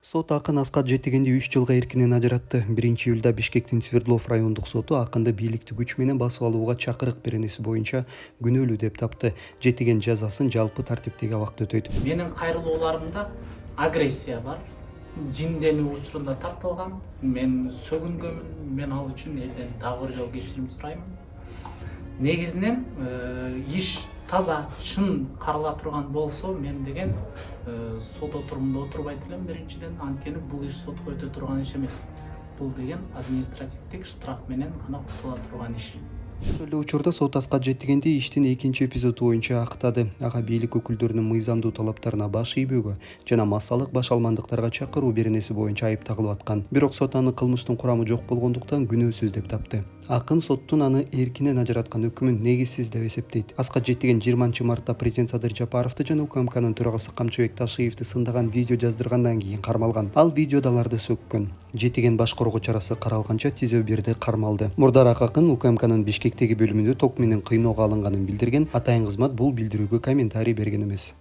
Сот акын Аскат Жетигенди 3 жылга эркинен ажыратты. 1-июлда Бишкектин Свердлов райондук соту акынды бийликти күч менен басып алууга чакырык беренеси боюнча күнөөлүү деп тапты. Жетиген жазасын жалпы тартиптеги абакта өтөйт. Менин кайрылууларымда агрессия бар. Жинденүү учурунда тартылган. Мен сөгүнгөнмүн. Мен ал үчүн элден дагы бир жолу кечирим сураймын. Негизинен иш таза, чын карала турган болсо, мен деген сот отурумунда отурбайт элем биринчиден, анткени бул иш сотко өтө турган иш эмес. Бул деген административдик штраф менен гана кутула турган иш. Ошол эле учурда сот Аскат Жетигенди иштин 2-эпизоду боюнча актады. Ага бийлик өкүлдөрүнүн мыйзамдуу талаптарына баш ийбөөгө жана массалык баш алмандыктарга чакыруу беренеси боюнча айып тагылып аткан. Бирок сот аны кылмыштын курамы жок болгондуктан күнөөсүз деп тапты. Акын соттун аны эркинен ажыраткан өкүмүн негизсиз деп эсептейт. Аскат Жетиген 20-мартта президент Садыр Жапаровду жана УКМКнын төрагасы Камчыбек Ташиевди сындаган видео жаздыргандан кийин кармалган. Ал видеодо аларды сөккөн. Жетиген баш коргоо чарасы каралганча тизөө бирди кармалды. Мурдараак акын УКМКнын Бишкектеги бөлүмүндө ток менен кыйноого алынганын билдирген. Атайын кызмат бул билдирүүгө комментарий берген эмес.